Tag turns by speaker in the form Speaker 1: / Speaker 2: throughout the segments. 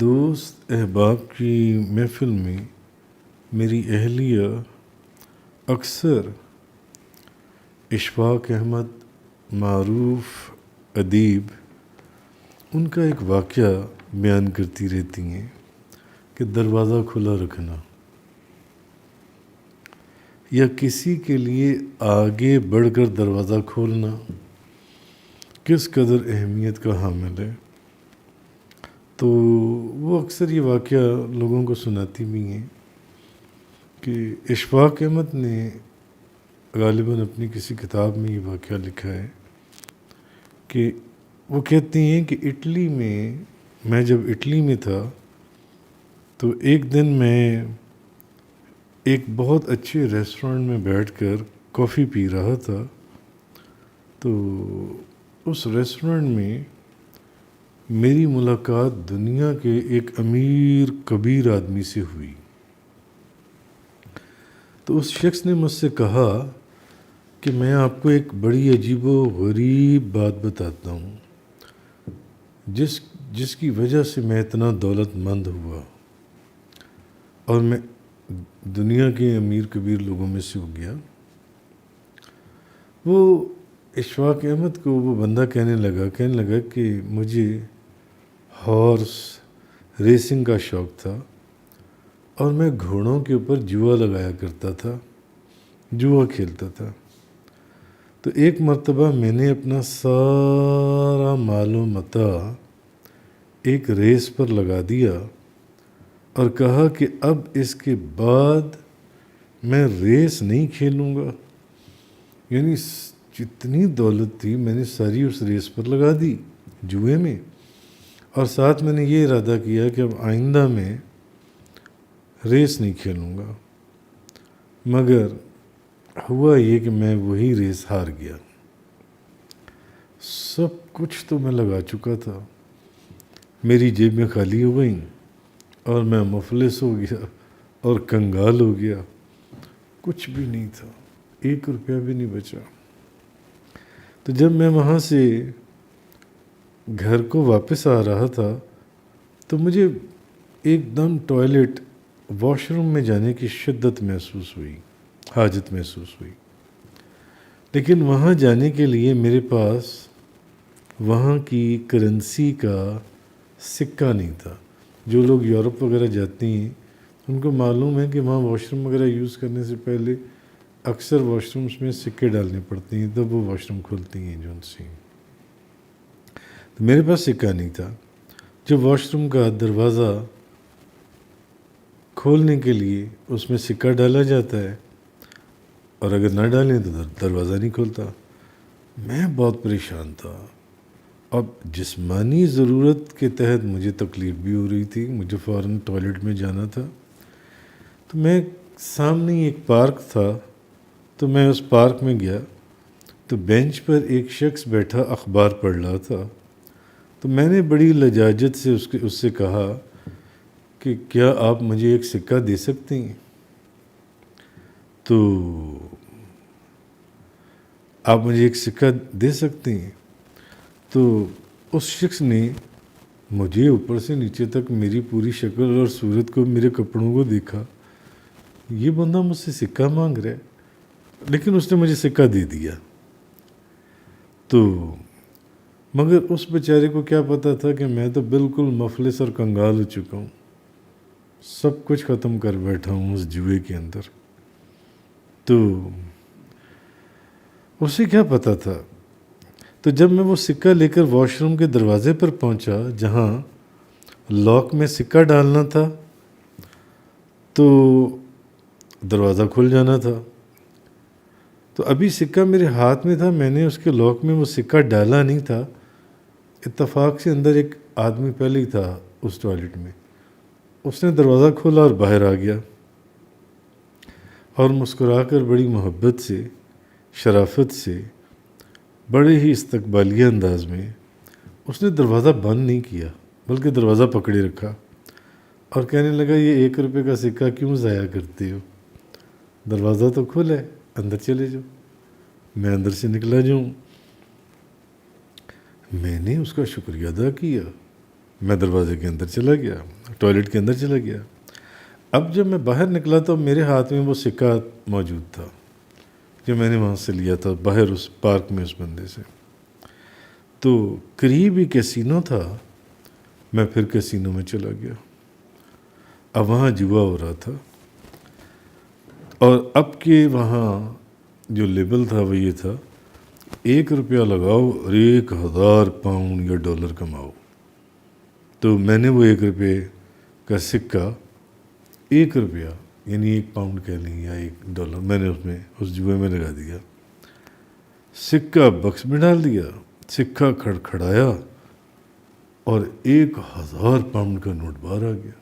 Speaker 1: دوست احباب کی محفل میں میری اہلیہ اکثر اشفاق احمد معروف ادیب ان کا ایک واقعہ بیان کرتی رہتی ہیں کہ دروازہ کھلا رکھنا یا کسی کے لیے آگے بڑھ کر دروازہ کھولنا کس قدر اہمیت کا حامل ہے۔ تو وہ اکثر یہ واقعہ لوگوں کو سناتی بھی ہیں کہ اشفاق احمد نے غالباً اپنی کسی کتاب میں یہ واقعہ لکھا ہے کہ وہ کہتی ہیں کہ اٹلی میں جب اٹلی میں تھا تو ایک دن میں ایک بہت اچھے ریسٹورنٹ میں بیٹھ کر کافی پی رہا تھا، تو اس ریسٹورنٹ میں میری ملاقات دنیا کے ایک امیر کبیر آدمی سے ہوئی۔ تو اس شخص نے مجھ سے کہا کہ میں آپ کو ایک بڑی عجیب و غریب بات بتاتا ہوں جس کی وجہ سے میں اتنا دولت مند ہوا اور میں دنیا کے امیر کبیر لوگوں میں سے ہو گیا۔ وہ اشفاق احمد کو وہ بندہ کہنے لگا کہ مجھے ہارس ریسنگ کا شوق تھا اور میں گھوڑوں کے اوپر جوا لگایا کرتا تھا، جوا کھیلتا تھا۔ تو ایک مرتبہ میں نے اپنا سارا مال و متاع ایک ریس پر لگا دیا اور کہا کہ اب اس کے بعد میں ریس نہیں کھیلوں گا، یعنی جتنی دولت تھی میں نے ساری اس ریس پر لگا دی جوئے میں، اور ساتھ میں نے یہ ارادہ کیا کہ اب آئندہ میں ریس نہیں کھیلوں گا۔ مگر ہوا یہ کہ میں وہی ریس ہار گیا۔ سب کچھ تو میں لگا چکا تھا، میری جیبیں خالی ہو گئیں اور میں مفلس ہو گیا اور کنگال ہو گیا، کچھ بھی نہیں تھا، 1 روپیہ بھی نہیں بچا۔ تو جب میں وہاں سے گھر کو واپس آ رہا تھا تو مجھے ایک دم ٹوائلٹ واش روم میں جانے کی شدت محسوس ہوئی، حاجت محسوس ہوئی، لیکن وہاں جانے کے لیے میرے پاس وہاں کی کرنسی کا سکہ نہیں تھا۔ جو لوگ یورپ وغیرہ جاتے ہیں ان کو معلوم ہے کہ وہاں واش روم وغیرہ یوز کرنے سے پہلے اکثر واش رومز میں سکے ڈالنے پڑتے ہیں تب وہ واش روم کھلتی ہیں جو ان سے۔ تو میرے پاس سکہ نہیں تھا۔ جب واش روم کا دروازہ کھولنے کے لیے اس میں سکہ ڈالا جاتا ہے اور اگر نہ ڈالیں تو دروازہ نہیں کھلتا۔ میں بہت پریشان تھا۔ اب جسمانی ضرورت کے تحت مجھے تکلیف بھی ہو رہی تھی، مجھے فوراً ٹوائلٹ میں جانا تھا۔ تو میں سامنے ہی ایک پارک تھا تو میں اس پارک میں گیا تو بینچ پر ایک شخص بیٹھا اخبار پڑھ رہا تھا۔ تو میں نے بڑی لجاجت سے اس سے کہا کہ کیا آپ مجھے ایک سکہ دے سکتے ہیں؟ تو آپ مجھے ایک سکہ دے سکتے ہیں؟ تو اس شخص نے مجھے اوپر سے نیچے تک میری پوری شکل اور صورت کو، میرے کپڑوں کو دیکھا، یہ بندہ مجھ سے سکہ مانگ رہا ہے، لیکن اس نے مجھے سکہ دے دیا۔ تو مگر اس بیچارے کو کیا پتہ تھا کہ میں تو بالکل مفلس اور کنگال ہو چکا ہوں، سب کچھ ختم کر بیٹھا ہوں اس جوئے کے اندر۔ تو اسے کیا پتہ تھا؟ تو جب میں وہ سکہ لے کر واش روم کے دروازے پر پہنچا جہاں لاک میں سکہ ڈالنا تھا تو دروازہ کھل جانا تھا، تو ابھی سکہ میرے ہاتھ میں تھا، میں نے اس کے لاک میں وہ سکہ ڈالا نہیں تھا، اتفاق سے اندر ایک آدمی پہلے ہی تھا اس ٹوائلٹ میں، اس نے دروازہ کھولا اور باہر آ گیا اور مسکرا کر بڑی محبت سے، شرافت سے، بڑے ہی استقبالیہ انداز میں اس نے دروازہ بند نہیں کیا بلکہ دروازہ پکڑے رکھا اور کہنے لگا یہ 1 روپے کا سکہ کیوں ضائع کرتے ہو؟ دروازہ تو کھلا ہے، اندر چلے جاؤ۔ میں اندر سے نکلا جاؤں۔ میں نے اس کا شکریہ ادا کیا میں دروازے کے اندر چلا گیا، ٹوائلٹ کے اندر چلا گیا۔ اب جب میں باہر نکلا تو میرے ہاتھ میں وہ سکہ موجود تھا جو میں نے وہاں سے لیا تھا باہر اس پارک میں اس بندے سے۔ تو قریب ہی کیسینو تھا، میں پھر کیسینو میں چلا گیا۔ اب وہاں جوا ہو رہا تھا، اور اب کے وہاں جو لیبل تھا وہ یہ تھا 1 روپیہ لگاؤ اور 1000 پاؤنڈ یا ڈالر کماؤ۔ تو میں نے وہ 1 روپے کا سکہ، 1 روپیہ یعنی 1 پاؤنڈ کہہ لیں یا 1 ڈالر، میں نے اس جوئے میں لگا دیا، سکہ بکس میں ڈال دیا، سکہ کھڑکھڑایا اور 1000 پاؤنڈ کا نوٹ باہر آ گیا۔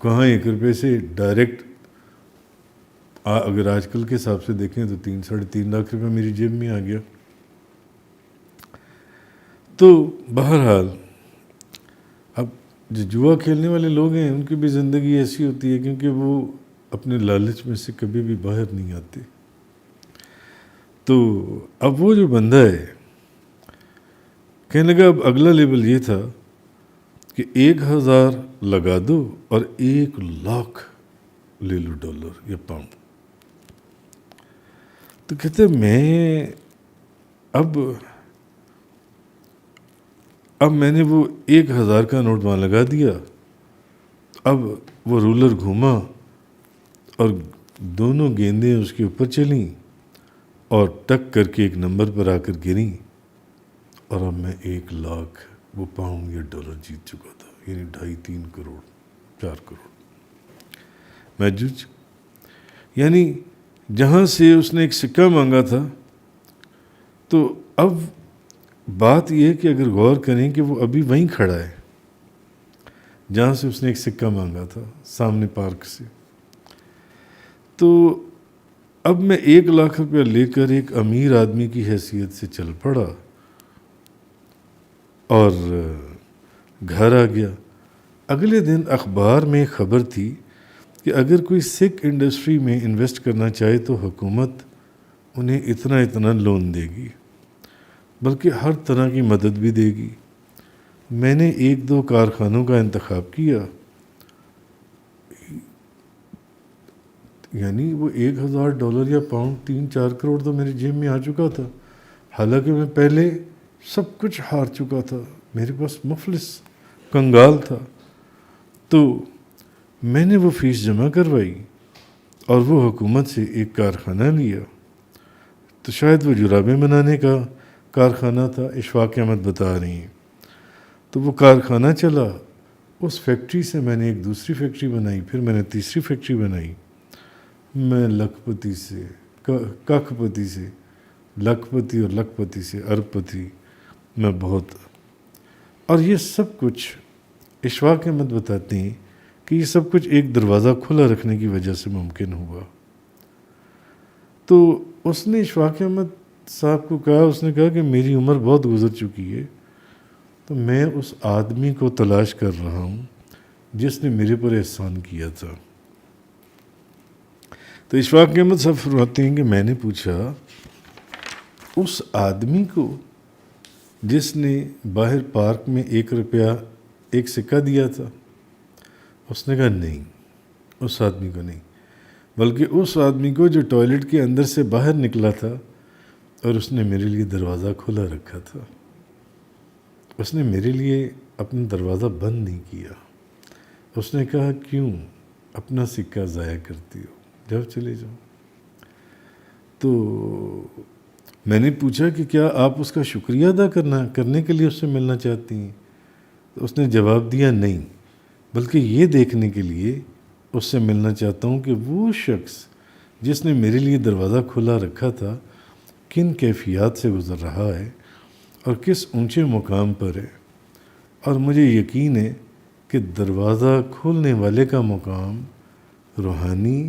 Speaker 1: کہاں 1 روپے سے ڈائریکٹ، اگر آج کل کے حساب سے دیکھیں تو 3-3.5 لاکھ روپے میری جیب میں آ گیا۔ تو بہرحال اب جو جوا کھیلنے والے لوگ ہیں ان کی بھی زندگی ایسی ہوتی ہے، کیونکہ وہ اپنے لالچ میں سے کبھی بھی باہر نہیں آتے۔ تو اب وہ جو بندہ ہے کہنے لگا، اب اگلا لیول یہ تھا کہ 1000 لگا دو اور 1 لاکھ لے لو ڈالر یا پاؤنڈ۔ تو کہتے میں اب میں نے وہ 1000 کا نوٹ وہاں لگا دیا۔ اب وہ رولر گھوما اور دونوں گیندیں اس کے اوپر چلیں اور ٹک کر کے ایک نمبر پر آ کر گریں، اور اب میں 1 لاکھ وہ پاؤنڈ یا ڈالر جیت چکا تھا، یعنی 2.5-3 کروڑ 4 کروڑ میں جیت۔ یعنی جہاں سے اس نے ایک سکہ مانگا تھا، تو اب بات یہ ہے کہ اگر غور کریں کہ وہ ابھی وہیں کھڑا ہے جہاں سے اس نے ایک سکہ مانگا تھا، سامنے پارک سے۔ تو اب میں 1 لاکھ روپیہ لے کر ایک امیر آدمی کی حیثیت سے چل پڑا اور گھر آ گیا۔ اگلے دن اخبار میں خبر تھی کہ اگر کوئی سکھ انڈسٹری میں انویسٹ کرنا چاہے تو حکومت انہیں اتنا لون دے گی، بلکہ ہر طرح کی مدد بھی دے گی۔ میں نے 1-2 کارخانوں کا انتخاب کیا، یعنی وہ 1000 ڈالر یا پاؤنڈ 3-4 کروڑ تو میری جیب میں آ چکا تھا، حالانکہ میں پہلے سب کچھ ہار چکا تھا، میرے پاس مفلس کنگال تھا۔ تو میں نے وہ فیس جمع کروائی اور وہ حکومت سے ایک کارخانہ لیا۔ تو شاید وہ جرابیں بنانے کا کارخانہ تھا، اشفاق احمد بتا رہی ہیں۔ تو وہ کارخانہ چلا، اس فیکٹری سے میں نے ایک دوسری فیکٹری بنائی، پھر میں نے تیسری فیکٹری بنائی۔ میں لکھپتی سے ککھپتی سے لکھپتی اور لکھپتی سے ارب پتی میں بہت، اور یہ سب کچھ اشفاق احمد بتاتے ہیں کہ یہ سب کچھ ایک دروازہ کھلا رکھنے کی وجہ سے ممکن ہوا۔ تو اس نے اشفاق احمد صاحب کو کہا، اس نے کہا کہ میری عمر بہت گزر چکی ہے، تو میں اس آدمی کو تلاش کر رہا ہوں جس نے میرے پر احسان کیا تھا۔ تو اشفاق احمد صاحب فرماتے ہیں کہ میں نے پوچھا اس آدمی کو جس نے باہر پارک میں 1 روپیہ 1 سکہ دیا تھا؟ اس نے کہا نہیں، اس آدمی کو نہیں، بلکہ اس آدمی کو جو ٹوائلٹ کے اندر سے باہر نکلا تھا اور اس نے میرے لیے دروازہ کھلا رکھا تھا۔ اس نے میرے لیے اپنا دروازہ بند نہیں کیا۔ اس نے کہا کیوں اپنا سکہ ضائع کرتی ہو، جاؤ چلے جاؤ۔ تو میں نے پوچھا کہ کیا آپ اس کا شکریہ ادا کرنے کے لیے اس سے ملنا چاہتی ہیں؟ تو اس نے جواب دیا نہیں، بلکہ یہ دیکھنے کے لیے اس سے ملنا چاہتا ہوں کہ وہ شخص جس نے میرے لیے دروازہ کھلا رکھا تھا کن کیفیات سے گزر رہا ہے اور کس اونچے مقام پر ہے، اور مجھے یقین ہے کہ دروازہ کھولنے والے کا مقام روحانی،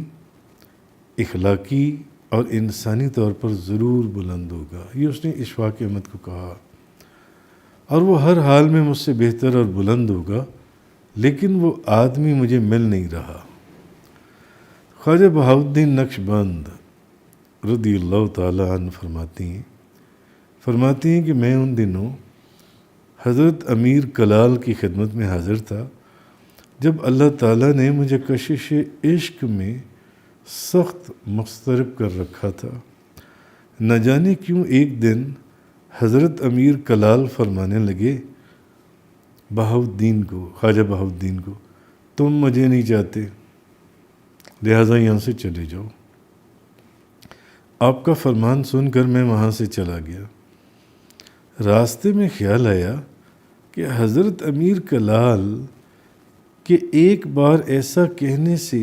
Speaker 1: اخلاقی اور انسانی طور پر ضرور بلند ہوگا۔ یہ اس نے اشفاق احمد کو کہا، اور وہ ہر حال میں مجھ سے بہتر اور بلند ہوگا، لیکن وہ آدمی مجھے مل نہیں رہا۔ خواجہ بہاؤالدین نقشبند رضی اللہ تعالی عنہ فرماتی ہیں کہ میں ان دنوں حضرت امیر کلال کی خدمت میں حاضر تھا جب اللہ تعالیٰ نے مجھے کشش عشق میں سخت مضطرب کر رکھا تھا۔ نہ جانے کیوں ایک دن حضرت امیر کلال فرمانے لگے بہاؤالدین کو، خواجہ بہاؤالدین کو، تم مجھے نہیں چاہتے، لہٰذا یہاں سے چلے جاؤ۔ آپ کا فرمان سن کر میں وہاں سے چلا گیا۔ راستے میں خیال آیا کہ حضرت امیر کلال کہ ایک بار ایسا کہنے سے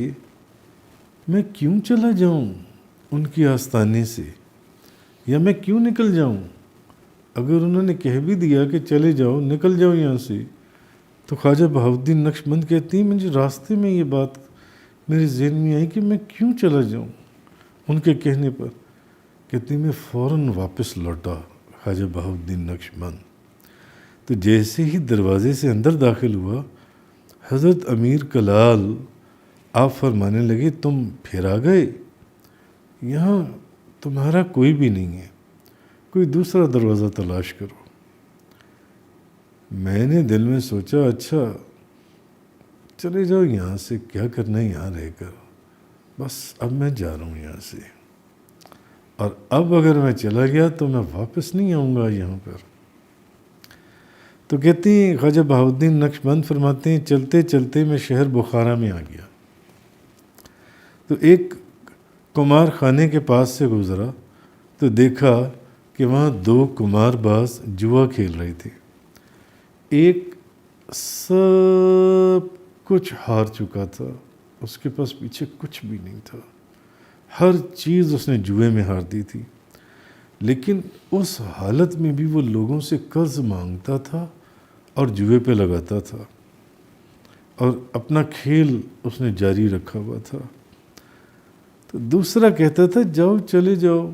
Speaker 1: میں کیوں چلا جاؤں ان کی آستانے سے، یا میں کیوں نکل جاؤں؟ اگر انہوں نے کہہ بھی دیا کہ چلے جاؤ، نکل جاؤ یہاں سے، تو خواجہ بہاؤالدین نقشبند کہتی ہیں مجھے راستے میں یہ بات میرے ذہن میں آئی کہ میں کیوں چلا جاؤں ان کے کہنے پر۔ کہتی میں فوراً واپس لوٹا خواجہ بہاؤالدین نقشبند۔ تو جیسے ہی دروازے سے اندر داخل ہوا، حضرت امیر کلال آپ فرمانے لگے تم پھر آ گئے، یہاں تمہارا کوئی بھی نہیں ہے، کوئی دوسرا دروازہ تلاش کرو۔ میں نے دل میں سوچا اچھا چلے جاؤ یہاں سے، کیا کرنا ہے یہاں رہ کر، بس اب میں جا رہا ہوں یہاں سے، اور اب اگر میں چلا گیا تو میں واپس نہیں آؤں گا یہاں پر۔ تو کہتی ہیں خواجہ بہاؤالدین نقشبند فرماتے ہیں چلتے چلتے میں شہر بخارا میں آ گیا، تو ایک کمار خانے کے پاس سے گزرا تو دیکھا کہ وہاں دو کمار باز جوا کھیل رہے تھے۔ ایک سب کچھ ہار چکا تھا، اس کے پاس پیچھے کچھ بھی نہیں تھا، ہر چیز اس نے جوئے میں ہار دی تھی، لیکن اس حالت میں بھی وہ لوگوں سے قرض مانگتا تھا اور جوئے پہ لگاتا تھا، اور اپنا کھیل اس نے جاری رکھا ہوا تھا۔ تو دوسرا کہتا تھا جاؤ چلے جاؤ،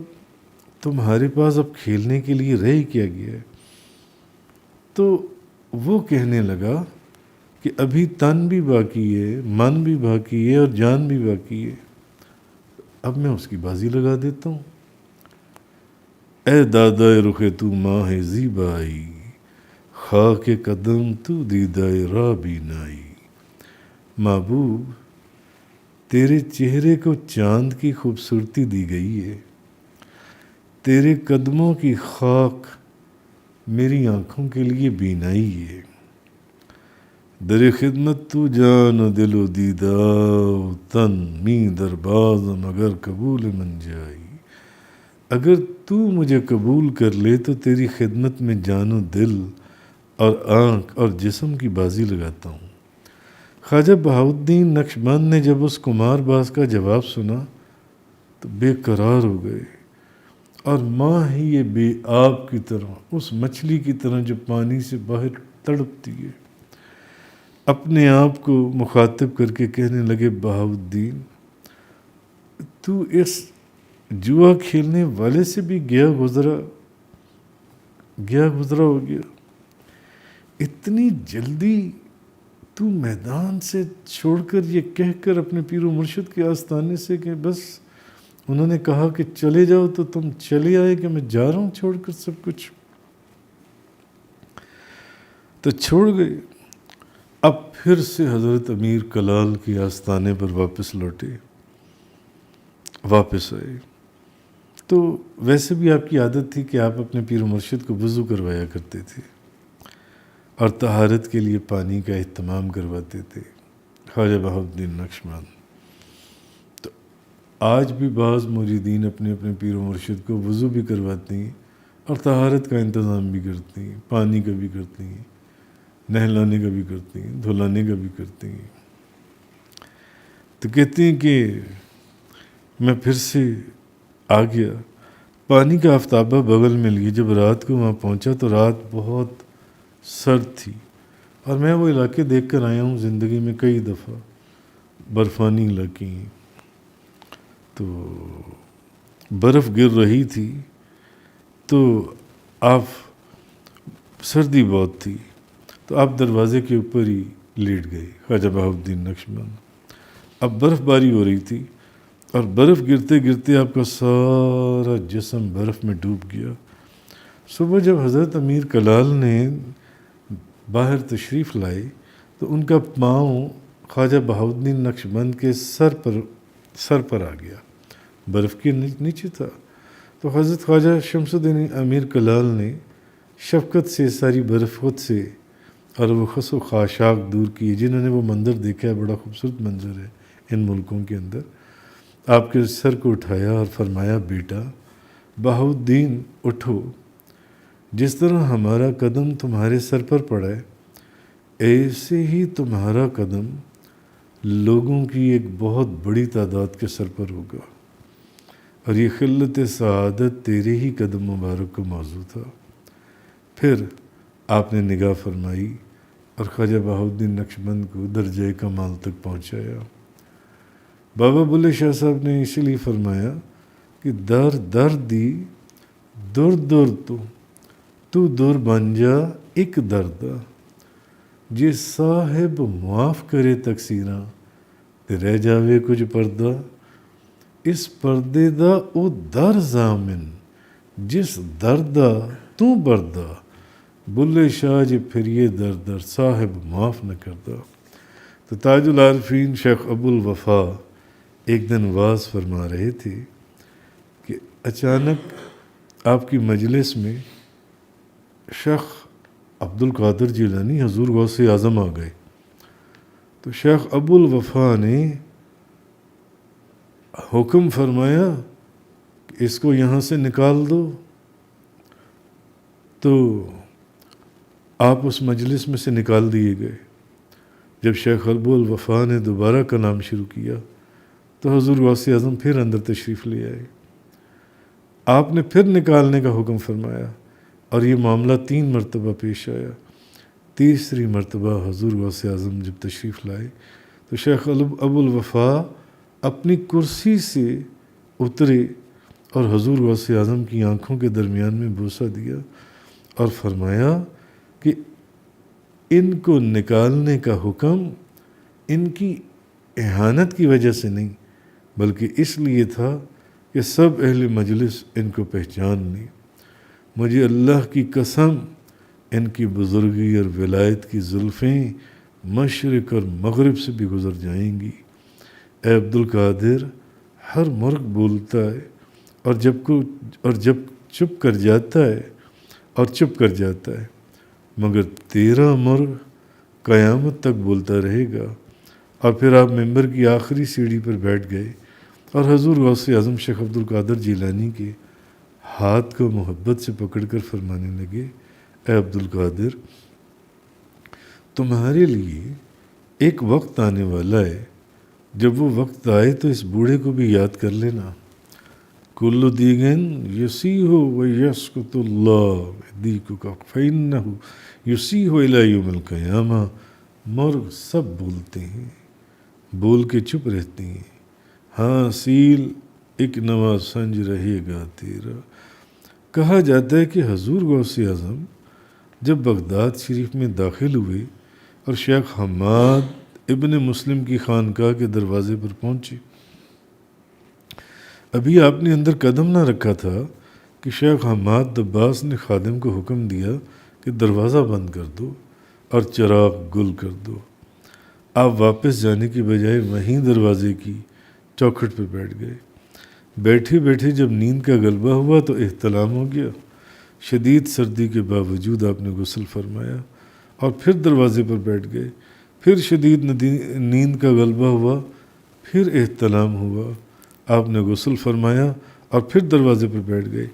Speaker 1: تمہارے پاس اب کھیلنے کے لیے رہ کیا گیا ہے؟ تو وہ کہنے لگا کہ ابھی تن بھی باقی ہے، من بھی باقی ہے، اور جان بھی باقی ہے، اب میں اس کی بازی لگا دیتا ہوں۔ اے دادائے رخ تو ماہ زیبائی، خاک قدم تو دیدائے راہ بینائی۔ محبوب تیرے چہرے کو چاند کی خوبصورتی دی گئی ہے، تیرے قدموں کی خاک میری آنکھوں کے لیے بینائی ہے۔ در خدمت تو جان و دل و دیدہ و تن می درباز مگر قبول من جائی۔ اگر تو مجھے قبول کر لے تو تیری خدمت میں جان و دل اور آنکھ اور جسم کی بازی لگاتا ہوں۔ خواجہ بہاؤالدین نقشبند نے جب اس کمار باز کا جواب سنا تو بے قرار ہو گئے، اور ماں ہی یہ بے آب کی طرح، اس مچھلی کی طرح جو پانی سے باہر تڑپتی ہے، اپنے آپ کو مخاطب کر کے کہنے لگے بہاؤالدین تو اس جوا کھیلنے والے سے بھی گیا گزرا ہو گیا، اتنی جلدی تو میدان سے چھوڑ کر یہ کہہ کر اپنے پیر و مرشد کے آستانے سے کہ بس انہوں نے کہا کہ چلے جاؤ تو تم چلے آئے کہ میں جا رہا ہوں چھوڑ کر سب کچھ، تو چھوڑ گئے۔ اب پھر سے حضرت امیر کلال کی آستانے پر واپس لوٹے، واپس آئے۔ تو ویسے بھی آپ کی عادت تھی کہ آپ اپنے پیر و مرشد کو وضو کروایا کرتے تھے اور طہارت کے لیے پانی کا اہتمام کرواتے تھے خواجہ بہاؤالدین نقشبند۔ تو آج بھی بعض مریدین اپنے اپنے پیر و مرشد کو وضو بھی کرواتے ہیں اور طہارت کا انتظام بھی کرتے ہیں، پانی کا بھی کرتے ہیں، نہلانے کا بھی کرتے ہیں، دھلانے کا بھی کرتے ہیں۔ تو کہتے ہیں کہ میں پھر سے آ گیا، پانی کا آفتابہ بغل میں لیے، جب رات کو وہاں پہنچا تو رات بہت سرد تھی، اور میں وہ علاقے دیکھ کر آیا ہوں زندگی میں کئی دفعہ، برفانی علاقے ہیں، تو برف گر رہی تھی، تو آپ سردی بہت تھی، تو آپ دروازے کے اوپر ہی لیٹ گئے خواجہ بہاؤالدین نقشبند۔ اب برف باری ہو رہی تھی، اور برف گرتے گرتے آپ کا سارا جسم برف میں ڈوب گیا۔ صبح جب حضرت امیر کلال نے باہر تشریف لائے تو ان کا پاؤں خواجہ بہاؤالدین نقشبند کے سر پر آ گیا، برف کے نیچے تھا۔ تو حضرت خواجہ شمس الدین امیر کلال نے شفقت سے ساری برف خود سے اور وہ خس و خاشاک دور کیے۔ جنہوں نے وہ منظر دیکھا ہے، بڑا خوبصورت منظر ہے ان ملکوں کے اندر۔ آپ کے سر کو اٹھایا اور فرمایا، بیٹا بہاؤالدین اٹھو، جس طرح ہمارا قدم تمہارے سر پر پڑا ہے، ایسے ہی تمہارا قدم لوگوں کی ایک بہت بڑی تعداد کے سر پر ہوگا، اور یہ خلت سعادت تیرے ہی قدم مبارک کو موضوع تھا۔ پھر آپ نے نگاہ فرمائی اور خواجہ بہاؤالدین نقشبند کو درجہ کمال تک پہنچایا۔ بابا بلے شاہ صاحب نے اسی لیے فرمایا کہ در در دی دور دور تو دور بن جا ایک دردا، جے صاحب معاف کرے تقصیراں تے رہ جاوے کچھ پردہ، اس پردے دا او در ضامن جس دردا تو بردا، بلے شاہ جے پھر یہ در صاحب معاف نہ کردا۔ تو تاج العارفین شیخ ابو الوفا ایک دن واز فرما رہے تھے کہ اچانک آپ کی مجلس میں شیخ عبد القادر جیلانی حضور غوث اعظم آ گئے۔ تو شیخ ابو الوفا نے حکم فرمایا کہ اس کو یہاں سے نکال دو۔ تو آپ اس مجلس میں سے نکال دیے گئے۔ جب شیخ ابو الوفا نے دوبارہ کلام شروع کیا تو حضور غوث اعظم پھر اندر تشریف لے آئے۔ آپ نے پھر نکالنے کا حکم فرمایا اور یہ معاملہ 3 مرتبہ پیش آیا۔ تیسری مرتبہ حضور غوث اعظم جب تشریف لائے تو شیخ ابو الوفا اپنی کرسی سے اترے اور حضور غوث اعظم کی آنکھوں کے درمیان میں بوسہ دیا اور فرمایا کہ ان کو نکالنے کا حکم ان کی اہانت کی وجہ سے نہیں، بلکہ اس لیے تھا کہ سب اہل مجلس ان کو پہچان لیں۔ مجھے اللہ کی قسم ان کی بزرگی اور ولایت کی زلفیں مشرق اور مغرب سے بھی گزر جائیں گی۔ اے عبد القادر، ہر مرغ بولتا ہے اور جب چپ کر جاتا ہے مگر تیرا مرغ قیامت تک بولتا رہے گا۔ اور پھر آپ ممبر کی آخری سیڑھی پر بیٹھ گئے اور حضور غوث اعظم شیخ عبد القادر جیلانی کے ہاتھ کو محبت سے پکڑ کر فرمانے لگے، اے عبد القادر، تمہارے لیے ایک وقت آنے والا ہے، جب وہ وقت آئے تو اس بوڑھے کو بھی یاد کر لینا۔ کل دیگن یسیح و یسکت اللہ دیکھو فینہ یسیح الی یوم القیامہ۔ مرغ سب بولتے ہیں، بول کے چپ رہتے ہیں، ہاں سیل ایک نوا سنج رہے گا تیرا۔ کہا جاتا ہے کہ حضور غوث اعظم جب بغداد شریف میں داخل ہوئے اور شیخ حماد ابن مسلم کی خانقاہ کے دروازے پر پہنچے، ابھی آپ نے اندر قدم نہ رکھا تھا کہ شیخ حماد دباس نے خادم کو حکم دیا کہ دروازہ بند کر دو اور چراغ گل کر دو۔ آپ واپس جانے کی بجائے وہیں دروازے کی چوکھٹ پہ بیٹھ گئے۔ بیٹھے بیٹھے جب نیند کا غلبہ ہوا تو احتلام ہو گیا۔ شدید سردی کے باوجود آپ نے غسل فرمایا اور پھر دروازے پر بیٹھ گئے۔ پھر شدید نیند کا غلبہ ہوا، پھر احتلام ہوا، آپ نے غسل فرمایا اور پھر دروازے پر بیٹھ گئے۔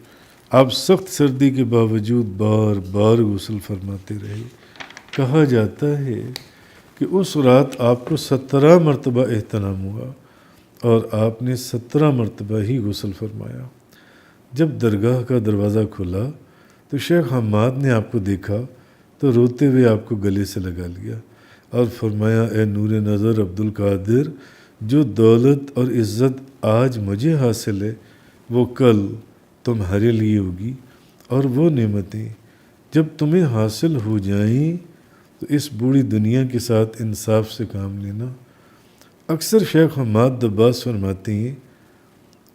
Speaker 1: آپ سخت سردی کے باوجود بار بار غسل فرماتے رہے۔ کہا جاتا ہے کہ اس رات آپ کو 17 مرتبہ احتلام ہوا اور آپ نے 17 مرتبہ ہی غسل فرمایا۔ جب درگاہ کا دروازہ کھلا تو شیخ حماد نے آپ کو دیکھا تو روتے ہوئے آپ کو گلے سے لگا لیا اور فرمایا، اے نور نظر عبد القادر، جو دولت اور عزت آج مجھے حاصل ہے وہ کل تمہارے لیے ہوگی، اور وہ نعمتیں جب تمہیں حاصل ہو جائیں تو اس بوڑھی دنیا کے ساتھ انصاف سے کام لینا۔ اکثر شیخ حماد دباس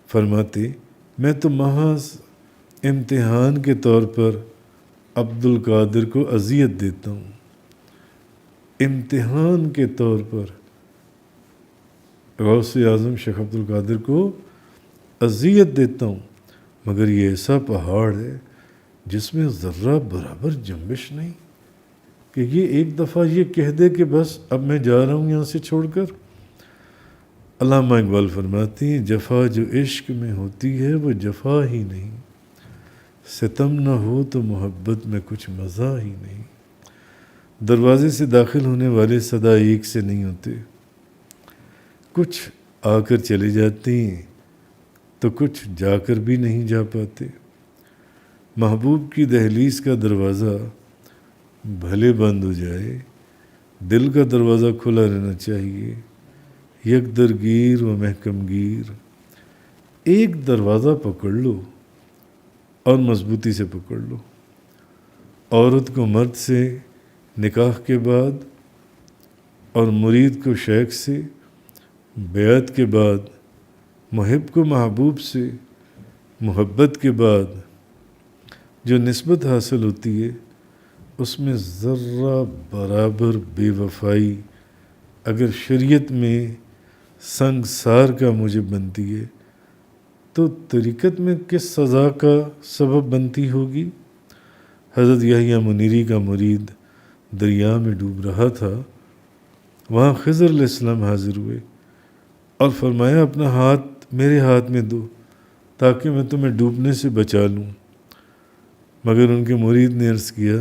Speaker 1: فرماتے میں تو محض امتحان کے طور پر عبد القادر کو اذیت دیتا ہوں، امتحان کے طور پر غوث اعظم شیخ عبد القادر کو اذیت دیتا ہوں، مگر یہ ایسا پہاڑ ہے جس میں ذرہ برابر جنبش نہیں کہ یہ ایک دفعہ یہ کہہ دے کہ بس اب میں جا رہا ہوں یہاں سے چھوڑ کر۔ علامہ اقبال فرماتے ہیں جفا جو عشق میں ہوتی ہے وہ جفا ہی نہیں، ستم نہ ہو تو محبت میں کچھ مزہ ہی نہیں۔ دروازے سے داخل ہونے والے سدا ایک سے نہیں ہوتے، کچھ آ کر چلے جاتے ہیں تو کچھ جا کر بھی نہیں جا پاتے۔ محبوب کی دہلیز کا دروازہ بھلے بند ہو جائے، دل کا دروازہ کھلا رہنا چاہیے۔ یک درگیر و محکم گیر، ایک دروازہ پکڑ لو اور مضبوطی سے پکڑ لو۔ عورت کو مرد سے نکاح کے بعد اور مرید کو شیخ سے، بیعت کے بعد محب کو محبوب سے، محبت کے بعد جو نسبت حاصل ہوتی ہے اس میں ذرہ برابر بے وفائی اگر شریعت میں سنگسار کا موجب بنتی ہے تو طریقت میں کس سزا کا سبب بنتی ہوگی؟ حضرت یحییٰ منیری کا مرید دریا میں ڈوب رہا تھا، وہاں خضر علیہ السلام حاضر ہوئے اور فرمایا اپنا ہاتھ میرے ہاتھ میں دو تاکہ میں تمہیں ڈوبنے سے بچا لوں، مگر ان کے مرید نے عرض کیا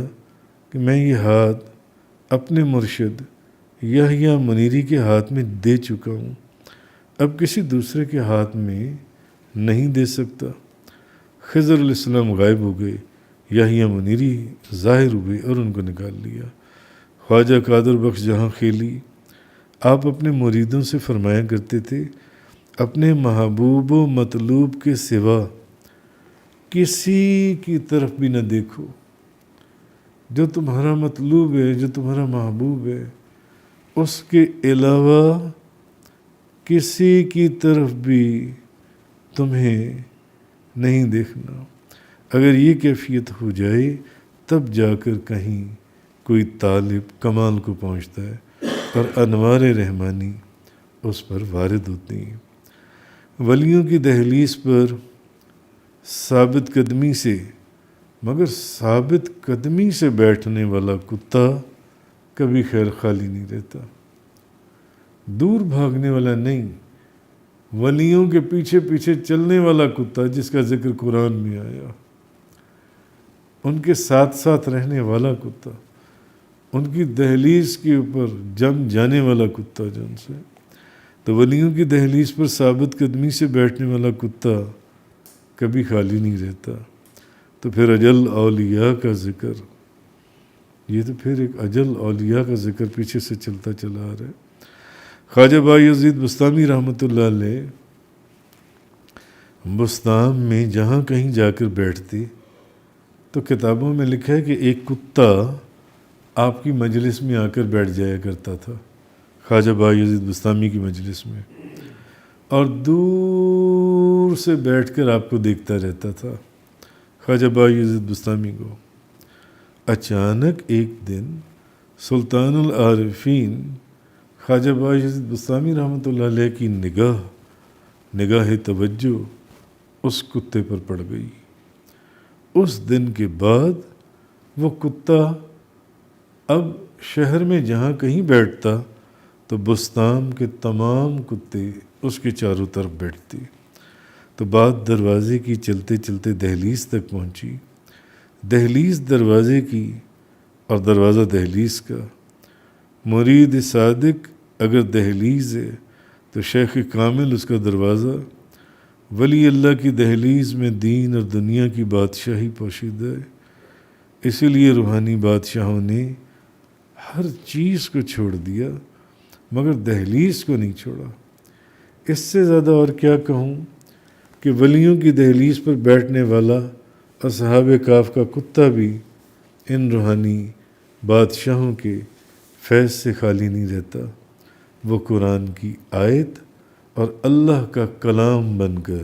Speaker 1: کہ میں یہ ہاتھ اپنے مرشد یحییٰ منیری کے ہاتھ میں دے چکا ہوں، اب کسی دوسرے کے ہاتھ میں نہیں دے سکتا۔ خضر علیہ السلام غائب ہو گئے، یحییٰ منیری ظاہر ہوئے اور ان کو نکال لیا۔ خواجہ قادر بخش جہاں خیلی، آپ اپنے مریدوں سے فرمایا کرتے تھے اپنے محبوب و مطلوب کے سوا کسی کی طرف بھی نہ دیکھو، جو تمہارا مطلوب ہے، جو تمہارا محبوب ہے، اس کے علاوہ کسی کی طرف بھی تمہیں نہیں دیکھنا۔ اگر یہ کیفیت ہو جائے تب جا کر کہیں کوئی طالب کمال کو پہنچتا ہے اور انوار رحمانی اس پر وارد ہوتی ہیں۔ ولیوں کی دہلیز پر ثابت قدمی سے، مگر ثابت قدمی سے بیٹھنے والا کتا کبھی خیر خالی نہیں رہتا، دور بھاگنے والا نہیں، ولیوں کے پیچھے پیچھے چلنے والا کتا جس کا ذکر قرآن میں آیا، ان کے ساتھ ساتھ رہنے والا کتا، ان کی دہلیز کے اوپر جم جانے والا کتا جن سے، تو ولیوں کی دہلیز پر ثابت قدمی سے بیٹھنے والا کتا کبھی خالی نہیں رہتا۔ تو پھر اجل اولیاء کا ذکر، یہ تو پھر ایک اجل اولیاء کا ذکر پیچھے سے چلتا چلا آ رہا ہے۔ خواجہ بایزید بستامی رحمۃ اللہ علیہ بستان میں جہاں کہیں جا کر بیٹھتے تو کتابوں میں لکھا ہے کہ ایک کتا آپ کی مجلس میں آ کر بیٹھ جایا کرتا تھا، خواجہ بایزید بستامی کی مجلس میں، اور دور سے بیٹھ کر آپ کو دیکھتا رہتا تھا خواجہ بایزید بستامی کو۔ اچانک ایک دن سلطان العارفین خواجہ بایزید بستامی رحمۃ اللہ علیہ کی نگاہ توجہ اس کتے پر پڑ گئی۔ اس دن کے بعد وہ کتا اب شہر میں جہاں کہیں بیٹھتا تو بستان کے تمام کتے اس کے چاروں طرف بیٹھتے۔ تو بات دروازے کی چلتے چلتے دہلیز تک پہنچی، دہلیز دروازے کی اور دروازہ دہلیز کا۔ مرید صادق اگر دہلیز ہے تو شیخ کامل اس کا دروازہ۔ ولی اللہ کی دہلیز میں دین اور دنیا کی بادشاہی پوشیدہ ہے، اسی لیے روحانی بادشاہوں نے ہر چیز کو چھوڑ دیا مگر دہلیز کو نہیں چھوڑا۔ اس سے زیادہ اور کیا کہوں کہ ولیوں کی دہلیز پر بیٹھنے والا اصحاب کاف کا کتا بھی ان روحانی بادشاہوں کے فیض سے خالی نہیں رہتا، وہ قرآن کی آیت اور اللہ کا کلام بن کر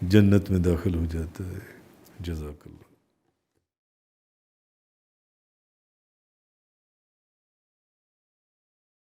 Speaker 1: جنت میں داخل ہو جاتا ہے۔ جزاک اللہ۔